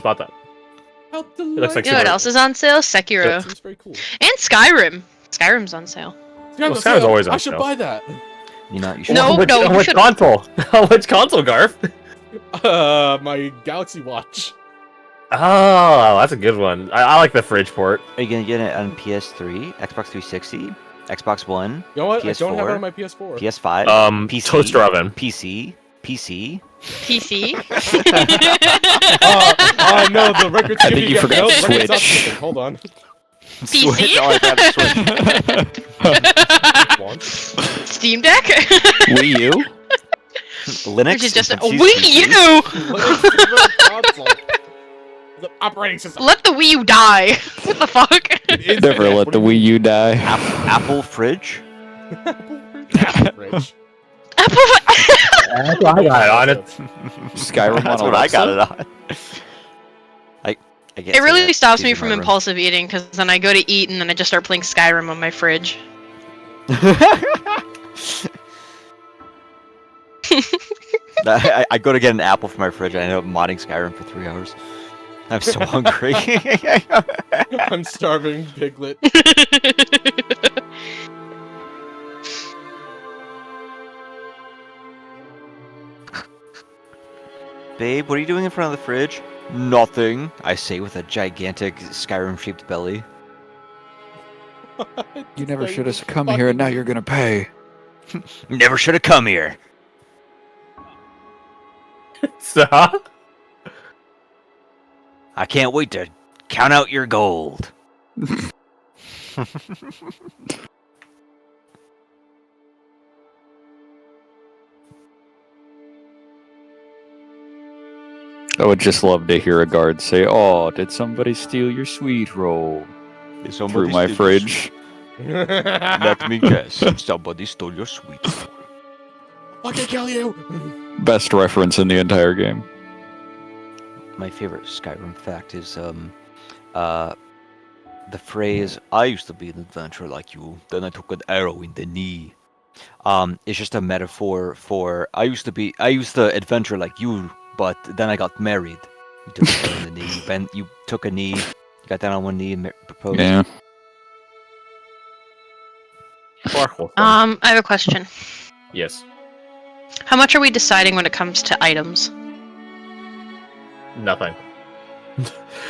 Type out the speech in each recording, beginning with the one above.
Spot that. How It looks like You know what else is on sale? Sekiro. Seems very cool. And Skyrim. Skyrim's on sale. Skyrim's always on I should sale. buy that. You know, you should. No, no, you which shouldn't. console? Which console, Garth? My Galaxy Watch. Oh, that's a good one. I like the fridge port. Are you gonna get it on PS3, Xbox 360, Xbox One, You know what? I PS4, don't have it on my PS4. PS5, PC, Toaster oven. PC. PC. Oh no, the record's I think you forgot no, the record's not Switch. skipping. Hold on. PC? Switch. Oh, I got a Switch. Once. Steam Deck? Wii U? Linux. Which is just a PC. Wii U! Console. The operating system. Let the Wii U die. What the fuck? It's Never there. let What the do you Wii U die. Apple fridge. mean? Apple fridge. Apple. That's what I got it on it. Skyrim That's on what I got Alexa? it on. I guess It really stops me from impulsive eating because then I go to eat and then I just start playing Skyrim on my fridge. I go to get an apple from my fridge and I end up modding Skyrim for 3 hours. I'm so hungry. I'm starving, Piglet. Babe, what are you doing in front of the fridge? Nothing, I say with a gigantic Skyrim-shaped belly. You never should have come here, and now you're gonna pay. Never should have come here. Stop. I can't wait to count out your gold. I would just love to hear a guard say, "Oh, did somebody steal your sweet roll through my fridge?" Let me guess. Somebody stole your sweet. I can kill you. Best reference in the entire game. My favorite Skyrim fact is the phrase "I used to be an adventurer like you, then I took an arrow in the knee." It's just a metaphor for I used to adventure like you, but then I got married. You took an arrow in the knee. You took a knee. You got down on one knee and proposed. Yeah. I have a question. Yes. How much are we deciding when it comes to items? Nothing.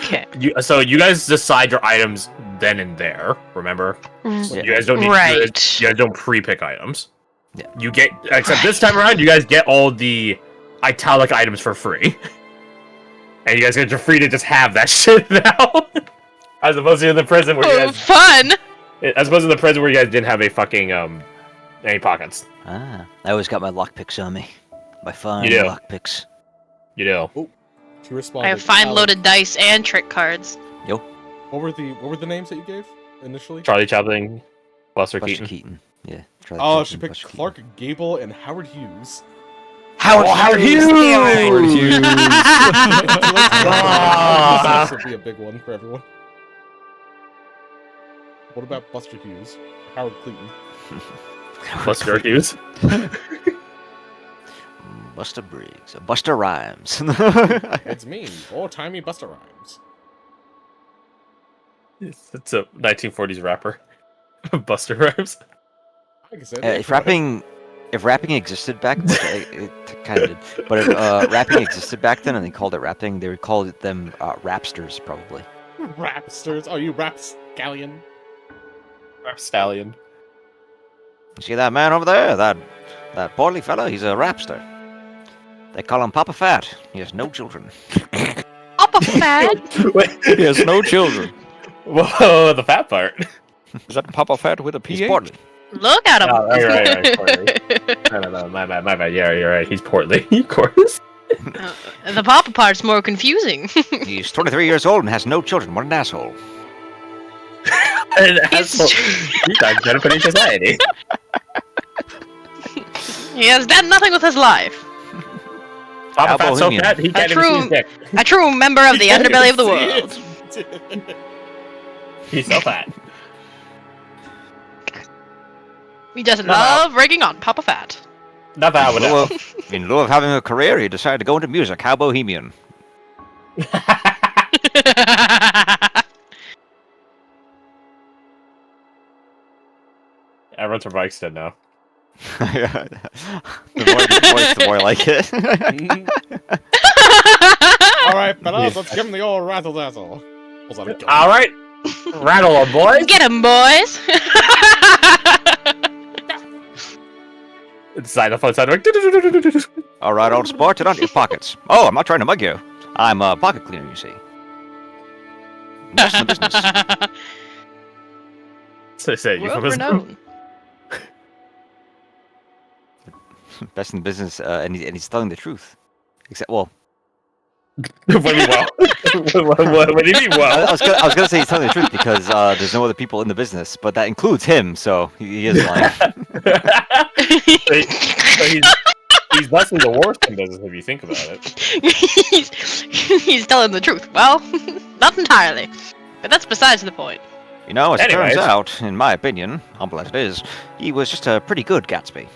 Okay. So you guys decide your items then and there. Remember, Yeah. you guys don't need. Right. You guys don't pre-pick items. Yeah. You get, except this time around, you guys get all the italic items for free, and you guys are free to just have that shit now, as opposed to in the prison where you Oh, guys. fun! As opposed to the prison where you guys didn't have a fucking any pockets. Ah, I always got my lockpicks on me. My fine You do. lockpicks. You know. She responded. I have fine Alan, loaded dice and trick cards. What were the names that you gave initially? Charlie Chaplin, Buster Buster Keaton. Keaton. Yeah. Charlie Oh, Chaplin, she picked Buster Keaton. Clark Gable and Howard Hughes. Howard Hughes! Howard Hughes. This would be a big one for everyone. What about Buster Hughes? Or Howard Clinton? Buster Hughes. Buster Briggs. Buster Rhymes. It's me, old-timey Buster Rhymes. It's a 1940s rapper. Buster Rhymes. Like I said, if rapping existed back, it kind of did. But if rapping existed back then, and they called it rapping, they would call them rapsters probably. Rapsters. Oh, you rapscallion. Rap Stallion. You see that man over there? That portly fella? He's a rapster. They call him Papa Fat. He has no children. Up a fat! Wait. He has no children. Whoa, the fat part. Is that Papa Fat with a He's PH? portly. Look at him! Oh, right, portly. No, my bad. Yeah, you're right. He's portly, of course. The papa part's more confusing. He's 23 years old and has no children. What an asshole. An asshole. He's not benefiting society. He has done nothing with his life. Papa Fat's so Bohemian. fat, he can't even see his dick. A true member of the He can't underbelly of the even see world. He's so fat. He just love ragging on Papa Fat. Not that I would know. In lieu of having a career, he decided to go into music. How bohemian. Everyone's for bikes dead now. The more the voice, the more I like it. Alright, fellas, let's give him the old razzle dazzle. All right, rattle on, boys. Get 'em, boys! Inside the phone side. All right, old sport, it onto your pockets. Oh, I'm not trying to mug you. I'm a pocket cleaner, you see. Best in the business. So say you World from renowned. Best in the business, and he's telling the truth. Except, well, What do you mean well? What do you mean I well? was gonna say he's telling the truth because there's no other people in the business, but that includes him, so he is lying. So he's less than the worst in business if you think about it. He's telling the truth. Well, not entirely. But that's besides the point. You know, as it Anyways. turns out, in my opinion, humble as it is, he was just a pretty good Gatsby.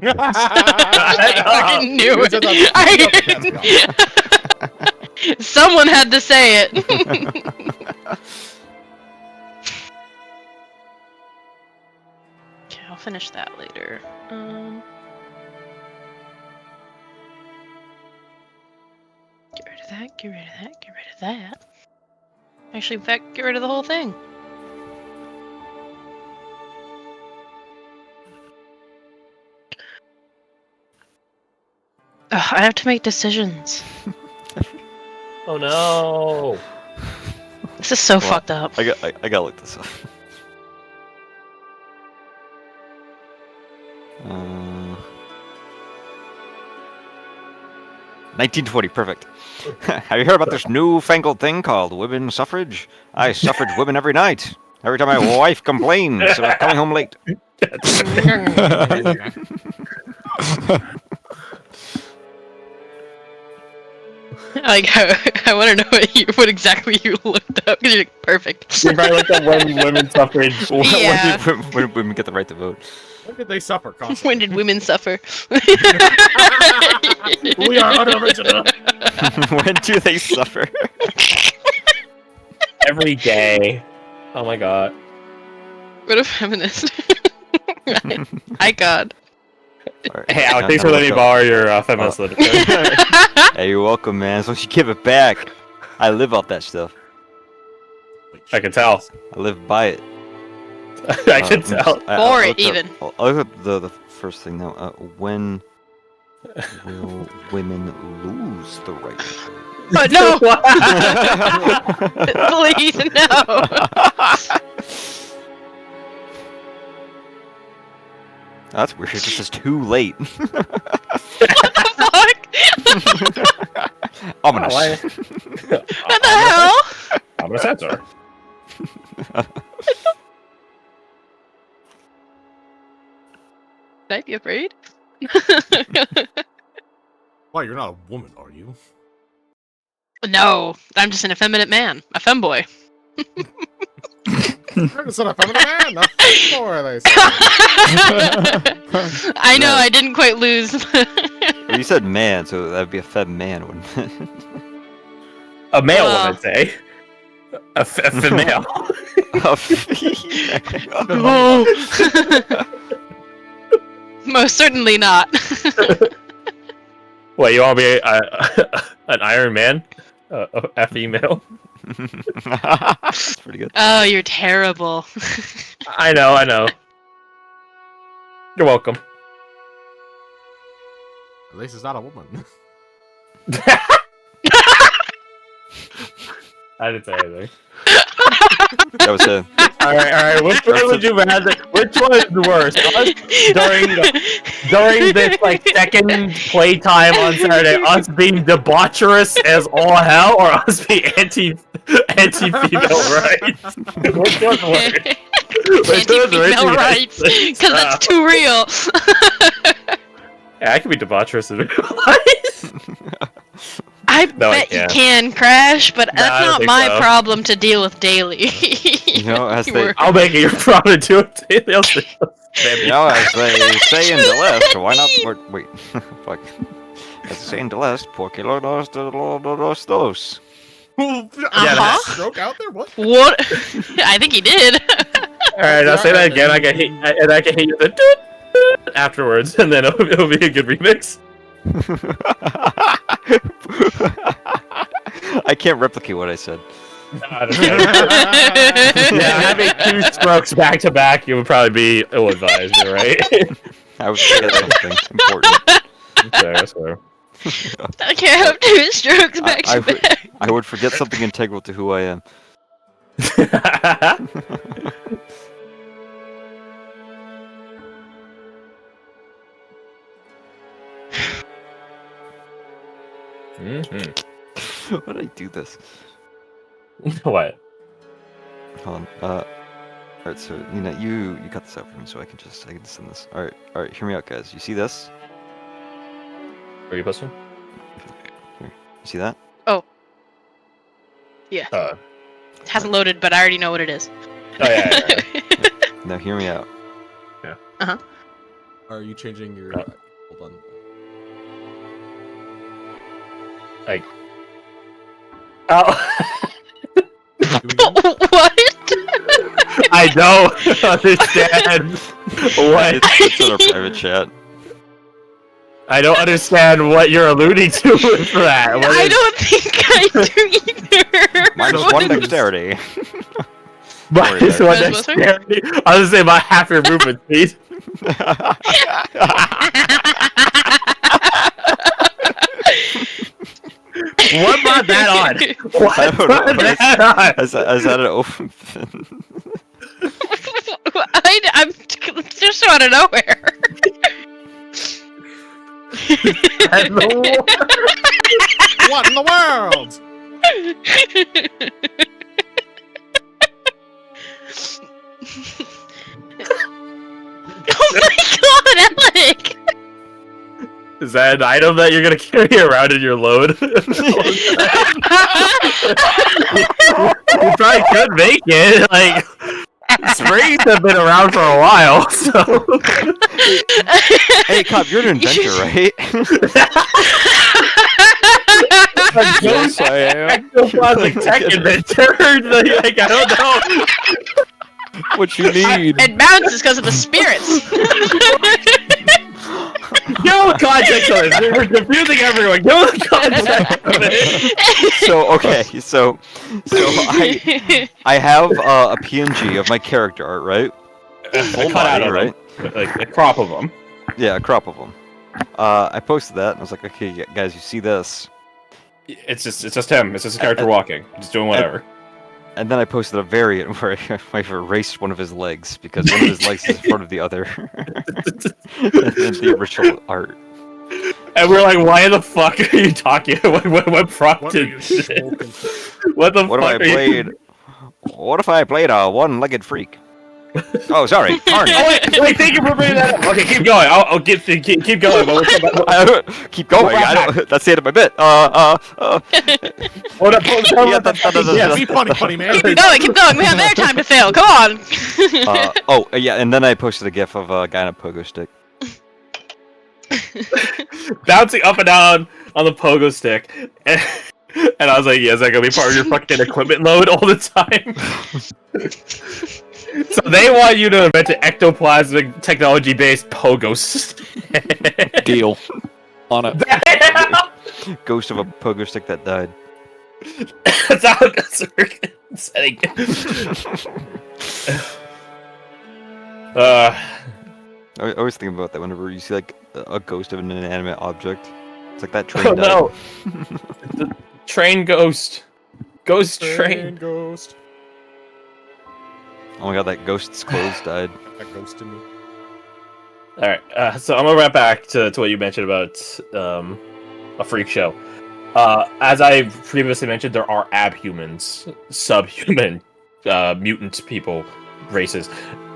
I knew it. Someone had to say it. Okay, I'll finish that later. Get rid of that, get rid of that, get rid of that. Actually, in fact, get rid of the whole thing. Ugh, I have to make decisions. Oh no! This is so Well, fucked up. I gotta look this up. 1920, perfect. Have you heard about this newfangled thing called women's suffrage? I suffrage women every night. Every time my wife complains about coming home late. Like, I want to know what exactly you looked up. 'Cause you're like, perfect. You probably looked up when women's suffrage. Yeah. When women get the right to vote. When did they suffer, constantly? When did women suffer? We are unoriginal. When do they suffer? Every day. Oh my god. What a feminist. Icon. Hey, Alex, thanks for letting me borrow your feminist literature. Hey, you're welcome, man. As long as you give it back. I live off that stuff. I can tell. I live by it. I can tell. For it, looked up- even. I'll look up the first thing now. When will women lose the right to vote? Oh, no! Please, no! That's weird. It just says too late. What the fuck? Ominous. What the hell? I'm gonna censor. Should I be afraid? Why, you're not a woman, are you? No, I'm just an effeminate man. A femboy. You're just an effeminate man, a femboy, they say. I know, I didn't quite lose. Well, you said man, so that'd be a fem man, wouldn't it? A male Well. woman, say. A female. A female. No. Most certainly not. What, you want to be an Iron Man? A female? That's pretty good. Oh, you're terrible. I know. You're welcome. At least it's not a woman. I didn't say anything. That was a. Alright, which one would you rather? Which one is worse? Us during this like second playtime on Saturday, us being debaucherous as all hell, or us being anti-female rights? Which one's worse? Anti-female rights, because that's too real. Yeah, I can be debaucherous in real life. I No, I bet you can't. can, Crash, but Nah, I that's don't not think my so. problem to deal with daily. You know, as they, We're- I'll make it your problem to do it. you know, as they say in the left, why not? Wait, fuck. As they say in the left, porque lo dos. Uh-huh. Stroke out there? What? What? I think he did. Alright, I'll say that again. I can hit you the doot afterwards, and then it'll be a good remix. I can't replicate what I said. Yeah, having 2 strokes back to back, it would probably be ill-advised, right? I would forget something important. That's fair. I can't have 2 strokes back to back. I would forget something integral to who I am. Why did I do this? What? Hold on. Alright, so you cut this out for me so I can send this. Alright, hear me out, guys. You see this? Are you posting? Here. You see that? Yeah. Oh It hasn't loaded, but I already know what it is. yeah. Now hear me out. Are you changing your... hold on. Like... Oh! What? I don't understand what... It's in our private chat. I don't understand what you're alluding to with that. I don't think I do either. Minus 1 dexterity. Minus Sorry, 1 there. dexterity. I was gonna say about half your movement speed. What brought that on? What I don't know. brought that on? Is that an open pin? I'm just out of nowhere. What in the world? Oh my god, Alec! Is that an item that you're gonna carry around in your load? You probably could make it. Like, springs have been around for a while, so. Hey, Cop, you're an inventor, right? Yes, I am. Ectoplasmic tech inventor. Like, I don't know. What you need? It bounces because of the spirits. Give the context of this. We're confusing everyone. Give the context of it. So okay, so I have a PNG of my character art, right? Full body, right? Like a crop of them. Yeah, a crop of them. I posted that and I was like, okay, guys, you see this? It's just him. It's just a character walking, just doing whatever. And then I posted a variant where I've erased one of his legs because one of his legs is in front of the other in the original art. And we're like, why the fuck are you talking? What prompted this? What the What fuck if I played? What if I played a one-legged freak? Oh, sorry, Carnage. Oh, wait, thank you for bringing that up. Okay, keep going. I'll keep going. But we'll come back. Keep going. That's the end of my bit. Hold up. Yeah, be funny, man. Keep going. We have air time to fail. Come on. Yeah, and then I posted a gif of a guy on a pogo stick. Bouncing up and down on the pogo stick. And I was like, yeah, is that gonna be part of your fucking equipment load all the time? So they want you to invent an ectoplasmic technology-based pogo stick. Deal. On it. Ghost of a pogo stick that died. That's how it's setting. I always think about that whenever you see like a ghost of an inanimate object. It's like that train died. No. The train ghost. Ghost train. Ghost. Oh my god, that ghost's clothes died. That ghost to me. Alright, so I'm gonna wrap back to what you mentioned about a freak show. As I previously mentioned, there are abhumans, subhuman, mutant people, races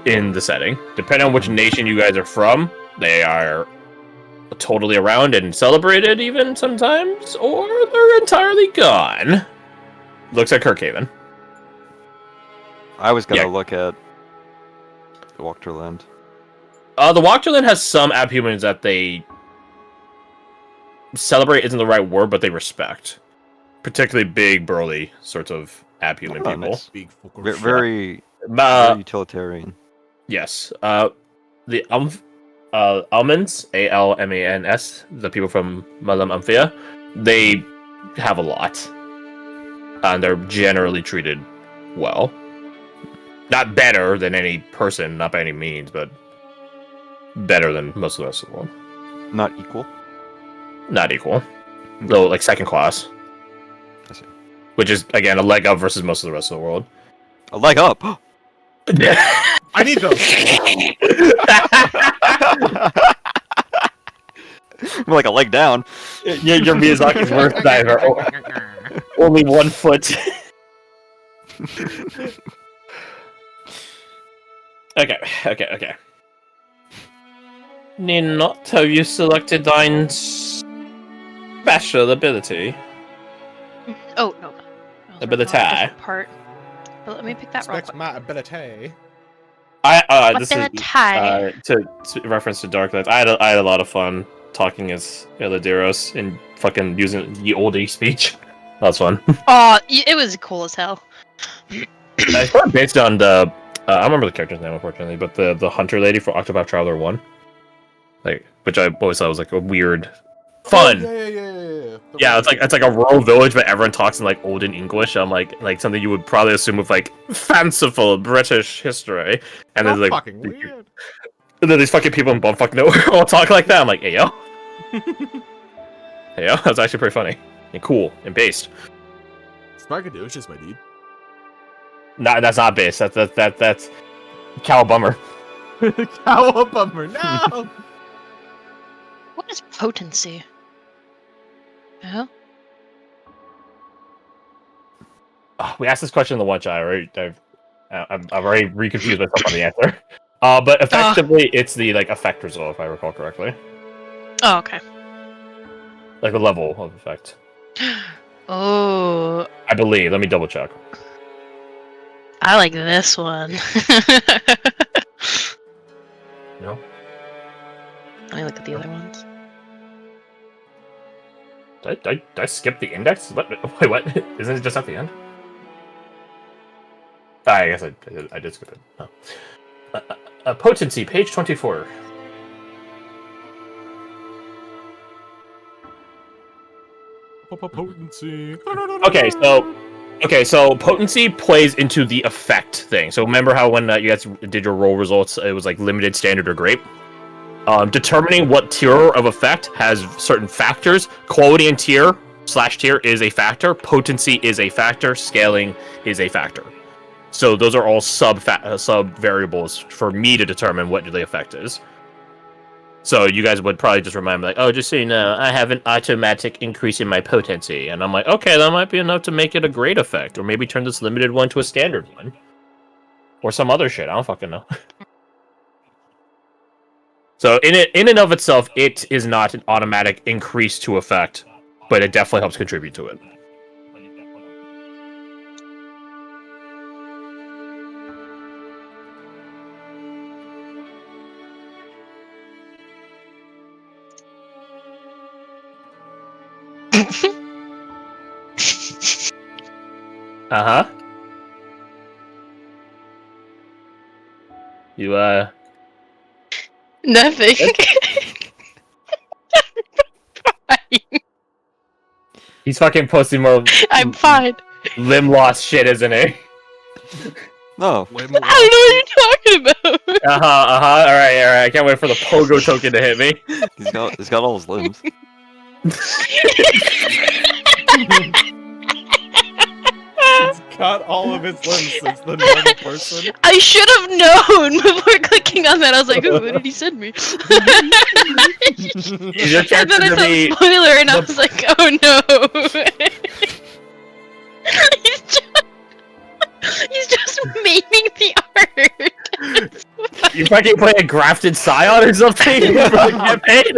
in the setting. Depending on which nation you guys are from, they are totally around and celebrated even sometimes, or they're entirely gone. Looks like Kirkhaven. I was gonna look at the Walkterland. The Walkterland has some abhumans that they celebrate isn't the right word, but they respect. particularly big, burly sorts of ab-human Oh, people. nice. Big fucker. Very Uh, utilitarian. yes. The Almans, Almans, the people from Malam Amphia, they have a lot. And they're generally treated well. Not better than any person, not by any means, but better than most of the rest of the world. Not equal. Not equal. Though, like, second class. I see. Which is, again, a leg up versus most of the rest of the world. A leg up. I need those. More like a leg down. You're Miyazaki's worst diver. Only 1 foot. Okay. Need not have you selected thine special ability? Oh no. That was Ability. a different part. But let me pick that real Respect quick. my ability. This is to reference to Darklands. I had a lot of fun talking as Eladiros and fucking using the oldie speech. That's fun. Oh, it was cool as hell. It's probably based on the I don't remember the character's name unfortunately, but the hunter lady for Octopath Traveler 1. Like, which I always thought was like a weird fun. Oh, yeah. Yeah, it's like a rural village, but everyone talks in like olden English. I'm like something you would probably assume with like fanciful British history. And then like fucking weird. and then these fucking people in bumfuck nowhere all talk like that. I'm like, hey yo. Hey yo, that's actually pretty funny. And cool and based. Spargadocious, my dude. No, that's not based. That's Cowabummer. Cowabummer, no! What is potency? Oh? We asked this question in the one shot. I've already reconfused myself on the answer. But effectively, it's the like effect result, if I recall correctly. Oh, okay. Like the level of effect. Oh, I believe. Let me double check. I like this one. No. Let me look at the other ones. Did I skip the index? What? Wait, what? Isn't it just at the end? I guess I did skip it. Oh. Potency, page 24. Potency. Okay, so potency plays into the effect thing. So remember how when you guys did your roll results, it was like limited, standard, or great? Determining what tier of effect has certain factors. Quality and tier /tier is a factor. Potency is a factor. Scaling is a factor. So those are all sub variables for me to determine what the effect is. So you guys would probably just remind me, like, oh, just so you know, I have an automatic increase in my potency. And I'm like, okay, that might be enough to make it a great effect. Or maybe turn this limited one to a standard one. Or some other shit, I don't fucking know. So in and of itself, it is not an automatic increase to effect, but it definitely helps contribute to it. Uh-huh. You, Nothing. He's fucking posting more I'm fine. limb loss shit, isn't he? No. I don't know what you're talking about. Alright. I can't wait for the pogo token to hit me. He's got all his limbs. He's cut all of his limbs since the normal person. I should have known before clicking on that. I was like, ooh, what did he send me? Is your And then I character saw to be... spoiler and I was like, oh no. he's just maiming the art. You fucking play a grafted scion or something? You fucking get paid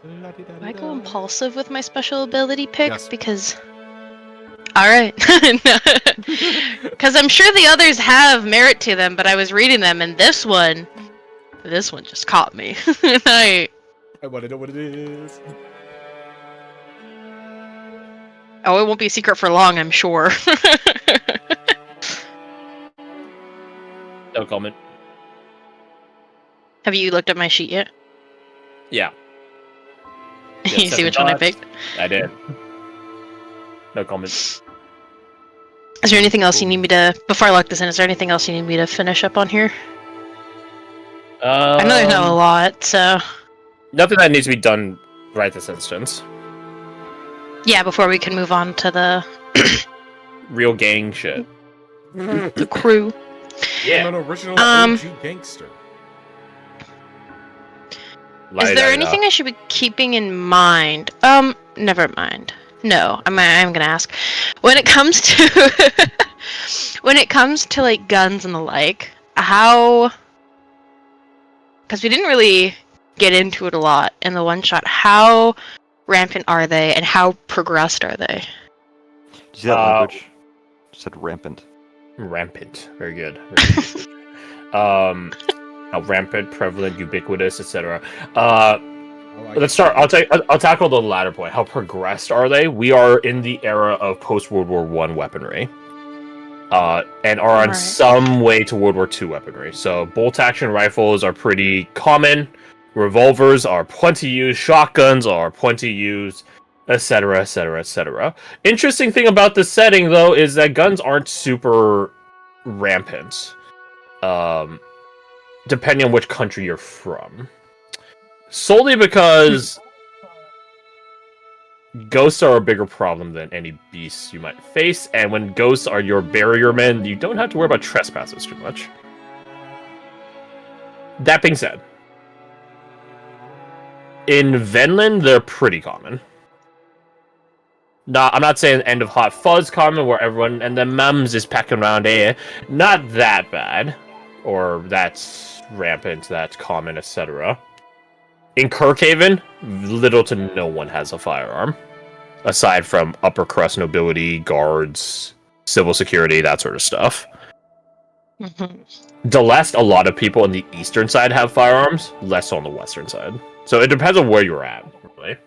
Do I go impulsive with my special ability pick? Yes. Because... Alright. Because I'm sure the others have merit to them, but I was reading them, and this one just caught me. And I want to know what it is. Oh, it won't be a secret for long, I'm sure. No comment. Have you looked at my sheet yet? Yeah. You see which one I picked? I did. No comment. Is there anything else you need me to... Before I lock this in, is there anything else you need me to finish up on here? I know there's not a lot, so... Nothing that needs to be done right this instance. Yeah, before we can move on to the... Real gang shit. the crew. Yeah. I'm an original OG gangster. Is there anything I should be keeping in mind? Never mind. No, I'm gonna ask. When it comes to when it comes to like guns and the like, how? Because we didn't really get into it a lot in the one shot. How rampant are they, and how progressed are they? Did you see that language? It said rampant. Rampant. Very good. Very good. How rampant, prevalent, ubiquitous, etc. Let's start. I'll tackle the latter point. How progressed are they? We are in the era of post World War I weaponry, and are on some way to World War II weaponry. So bolt action rifles are pretty common. Revolvers are plenty used. Shotguns are plenty used, etc., etc., etc. Interesting thing about the setting, though, is that guns aren't super rampant. Depending on which country you're from. Solely because ghosts are a bigger problem than any beasts you might face, and when ghosts are your barrier men, you don't have to worry about trespassers too much. That being said, in Vinland, they're pretty common. I'm not saying end of Hot Fuzz common, where everyone and the mums is pecking around here. Not that bad. Or that's rampant, that's common, etc. In Kirkhaven, little to no one has a firearm. Aside from upper crust nobility, guards, civil security, that sort of stuff. Delest, a lot of people on the eastern side have firearms, less on the western side. So it depends on where you're at, really.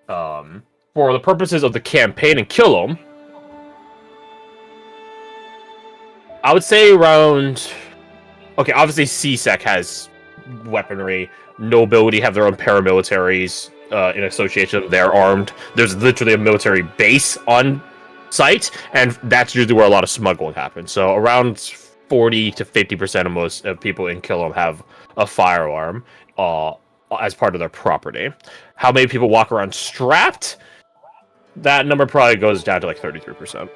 For the purposes of the campaign in Kilom, I would say around... Okay, obviously CSEC has weaponry. Nobility have their own paramilitaries in association. They're armed. There's literally a military base on site, and that's usually where a lot of smuggling happens. So around 40 to 50% of most people in Kilom have a firearm as part of their property. How many people walk around strapped? That number probably goes down to like 33%.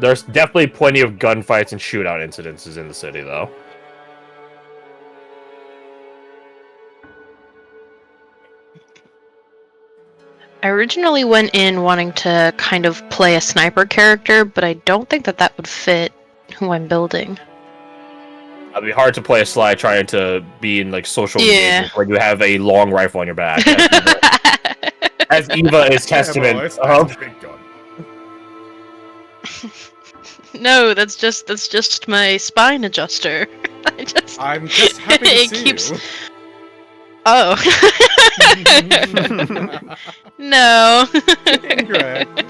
There's definitely plenty of gunfights and shootout incidences in the city, though. I originally went in wanting to kind of play a sniper character, but I don't think that would fit who I'm building. It'd be hard to play a slide trying to be in like social engagement when you have a long rifle on your back. As Eva is testament. No, that's just my spine adjuster. I'm just happy to see you. Oh. No. Incorrect.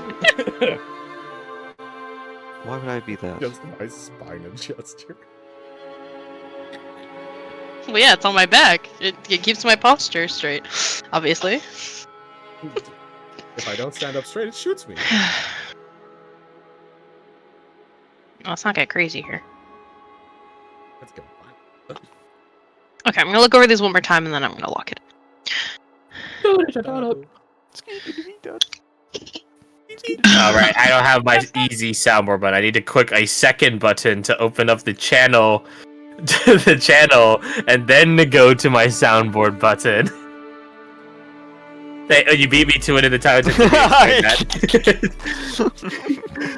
Why would I be that? Just my spine adjuster. Well, yeah, it's on my back. It keeps my posture straight, obviously. If I don't stand up straight, it shoots me. Let's not get crazy here. Let's go. Okay, I'm gonna look over these one more time and then I'm gonna lock it. Alright, I don't have my easy soundboard, but I need to click a second button to open up the channel and then to go to my soundboard button. Hey, you beat me to it in the time it took me to explain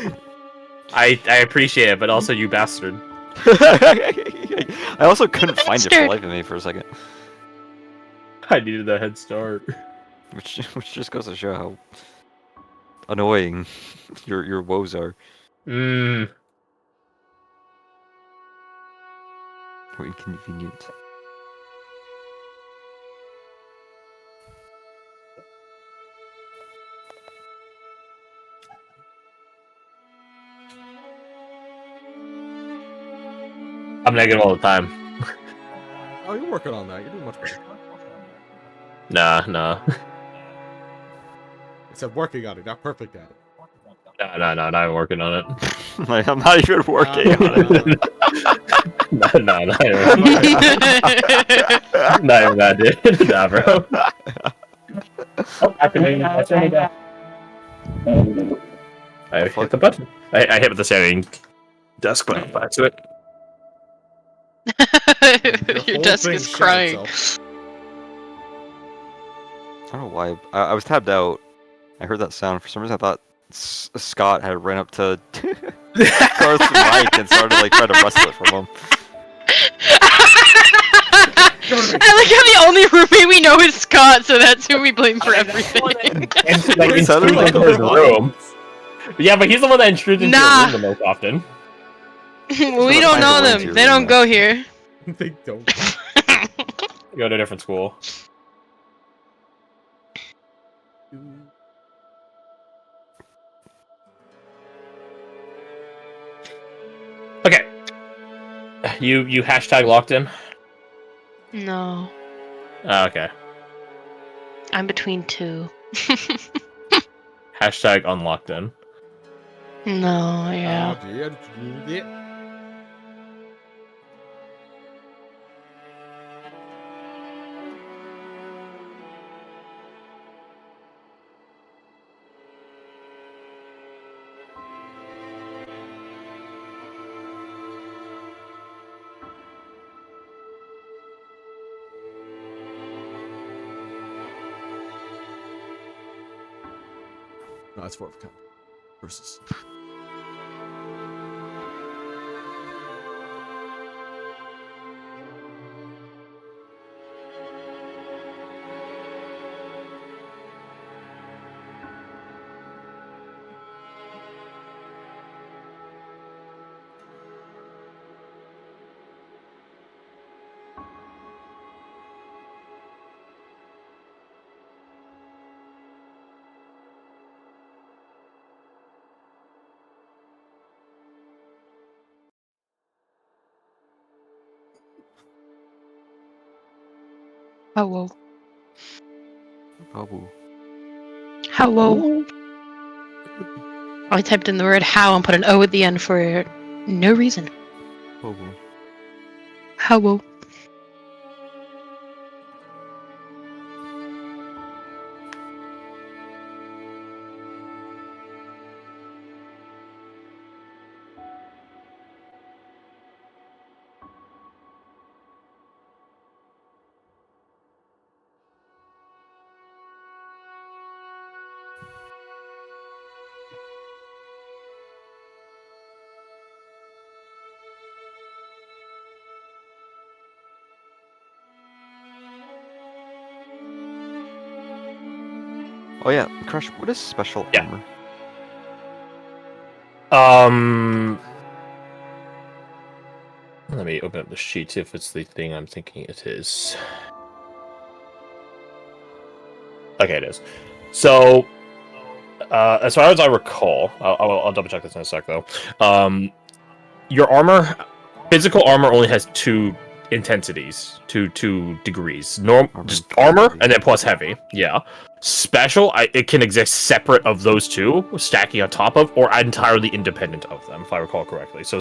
that. I appreciate it, but also you bastard. I also couldn't find it for the life of me for a second. I needed a head start. Which just goes to show how annoying your woes are. Mmm. How inconvenient. I'm negative all the time. Oh, you're working on that. You're doing much better. Nah. I said working on it, not perfect at it. Nah, not even working on it. Like, I'm not even working on it. Not even that, dude. Nah, bro. Oh, activating. I hit the button. I hit the saving desk button back to it. Your whole desk thing is shot crying. itself. I don't know why. I was tabbed out. I heard that sound. For some reason, I thought Scott had ran up to Garth's mic and started like trying to wrestle it from him. I like how the only roommate we know is Scott, so that's who we blame for everything. And like It sounded intrudes like into his a room. Yeah, but he's the one that intrudes into Nah. your room the most often. We don't know them. They don't go here. They don't. Go to a different school. Okay. You hashtag locked in? No. Oh, okay. I'm between two. Hashtag unlocked in. No, yeah. No, it's 4 of count. Versus. Hello. Babu. Hello. I typed in the word how and put an O at the end for no reason. Babu. Hello. Oh yeah, Crush. What is special Yeah. armor? Let me open up the sheet if it's the thing I'm thinking it is. Okay, it is. So, as far as I recall, I'll double check this in a sec though. Your armor, physical armor, only has two intensities, two degrees. Just armor, and then plus heavy. Yeah. Special, it can exist separate of those two, stacking on top of, or entirely independent of them, if I recall correctly. So,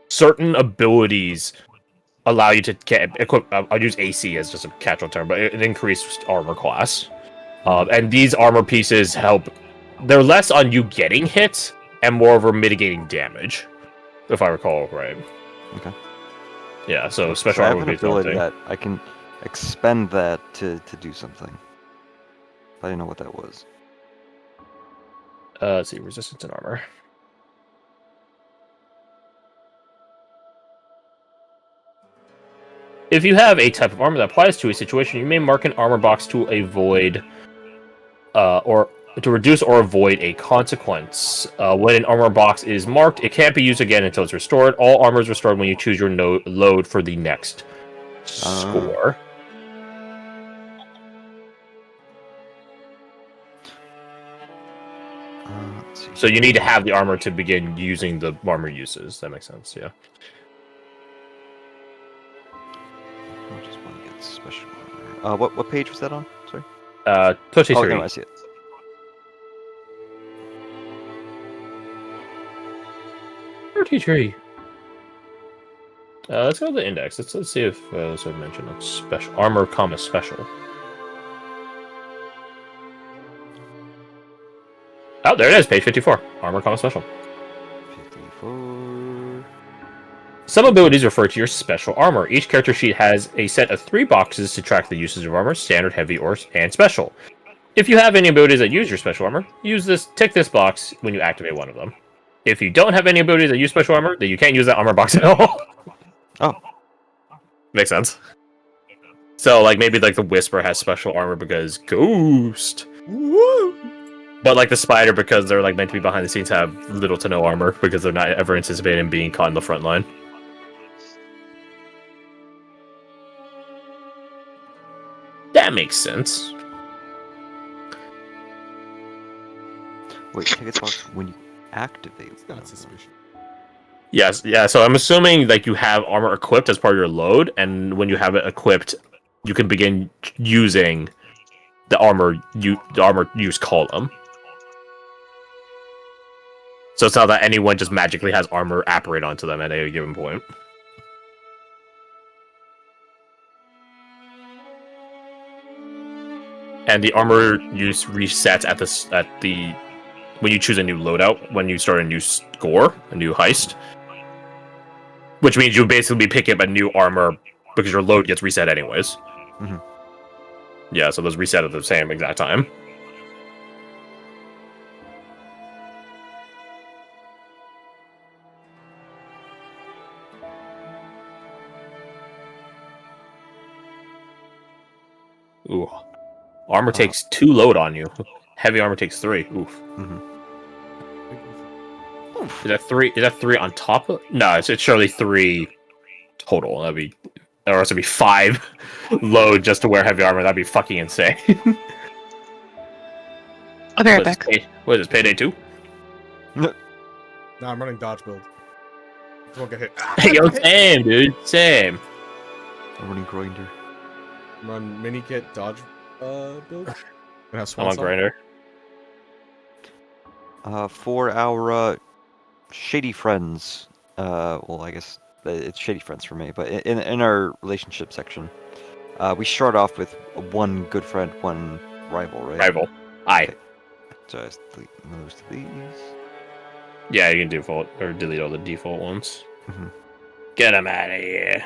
certain abilities allow you to get equip. I'll use AC as just a catch-all term, but it increased armor class. And these armor pieces help. They're less on you getting hit and more over mitigating damage, if I recall right. Okay. Yeah. So So special I armor have would an be something. ability that I can expend that to do something. I didn't know what that was. Let's see, resistance and armor. If you have a type of armor that applies to a situation, you may mark an armor box to avoid or to reduce or avoid a consequence. When an armor box is marked, it can't be used again until it's restored. All armor is restored when you choose your load for the next score. So you need to have the armor to begin using the armor uses. That makes sense, yeah. I just want to get special armor. What page was that on? Sorry. 33. Oh, no, I see it. 33. Let's go to the index. Let's see if this would mention a special armor, special. Oh, there it is, page 54. Armor, special. 54. Some abilities refer to your special armor. Each character sheet has a set of 3 boxes to track the uses of armor: standard, heavy, and special. If you have any abilities that use your special armor, tick this box when you activate one of them. If you don't have any abilities that use special armor, then you can't use that armor box at all. Oh. Makes sense. So, like, maybe like the Whisper has special armor because Ghost. Woo! But like the Spider, because they're like meant to be behind the scenes, have little to no armor because they're not ever anticipating being caught in the front line. That makes sense. Wait, tick this box when you activate. It's not suspicious. Yes, yeah. So I'm assuming like you have armor equipped as part of your load, and when you have it equipped, you can begin using the armor use column. So it's not that anyone just magically has armor apparate onto them at any given point. And the armor use resets at the when you choose a new loadout, when you start a new score, a new heist. Which means you'll basically be picking up a new armor because your load gets reset anyways. Mm-hmm. Yeah, so those reset at the same exact time. Ooh. Armor takes 2 load on you. Heavy armor takes 3. Oof. Mm-hmm. Is that 3? Is that 3 on top of? No, it's surely 3 total. Or else it'd be 5 load just to wear heavy armor. That'd be fucking insane. I'll be right back. What is this, payday 2? No, I'm running dodge build. Won't get hit. Yo, same, dude. Same. I'm running grinder. Run mini kit dodge build. I'm on grinder. For our shady friends, well, I guess it's shady friends for me, but in our relationship section, we start off with 1 good friend, 1 rival, right? Rival. Aye. Okay. So I just delete most of these. Yeah, you can default or delete all the default ones. Mm-hmm. Get them out of here.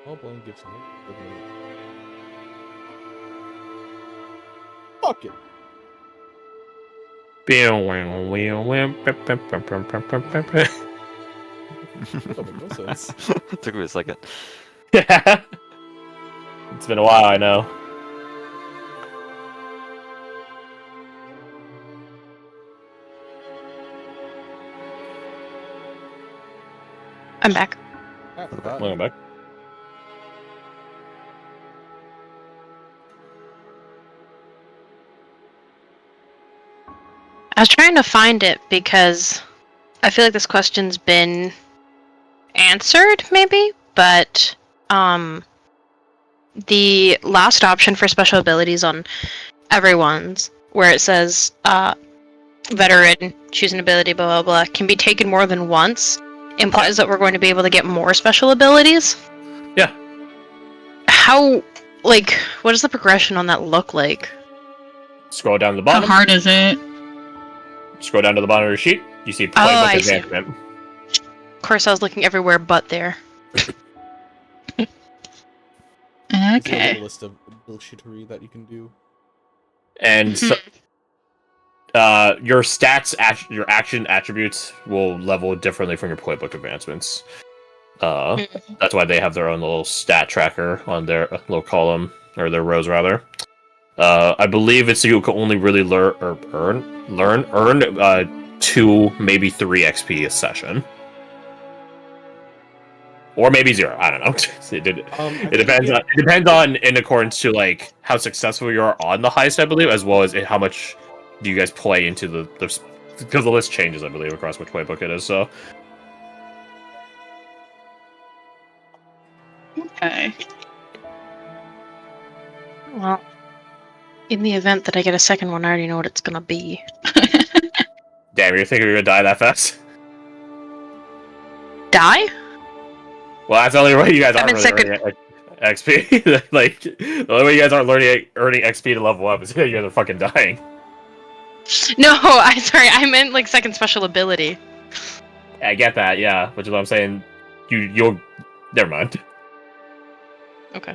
Oh, Blaine Gibson. Fuck it. That makes no sense. Took me a second. It's been a while, I know. I'm back. Welcome back. I was trying to find it because I feel like this question's been answered, maybe, but the last option for special abilities on everyone's, where it says veteran, choose an ability, blah blah blah, can be taken more than once, implies that we're going to be able to get more special abilities. Yeah. How, like, what does the progression on that look like? Scroll down to the How bottom. hard is it? Scroll down to the bottom of your sheet. You see playbook advancement. Of course, I was looking everywhere but there. There's a Okay. little list of bullshittery that you can do. And so, your stats, your action attributes will level differently from your playbook advancements. That's why they have their own little stat tracker on their little column, or their rows rather. I believe it's you can only really earn 2, maybe 3 XP a session. Or maybe 0. I don't know. It depends. It depends on in accordance to like how successful you are on the heist, I believe, as well as how much do you guys play into the because the list changes, I believe, across which playbook it is. So Okay. Well, in the event that I get a second one, I already know what it's gonna be. damn, you're thinking you're gonna die that fast? Die? Well, that's the only way you guys aren't I'm in really second. earning XP. Like the only way you guys aren't earning XP to level up is you guys are fucking dying. No, sorry, I meant like second special ability. I get that, yeah, which is what I'm saying. You'll never mind. Okay.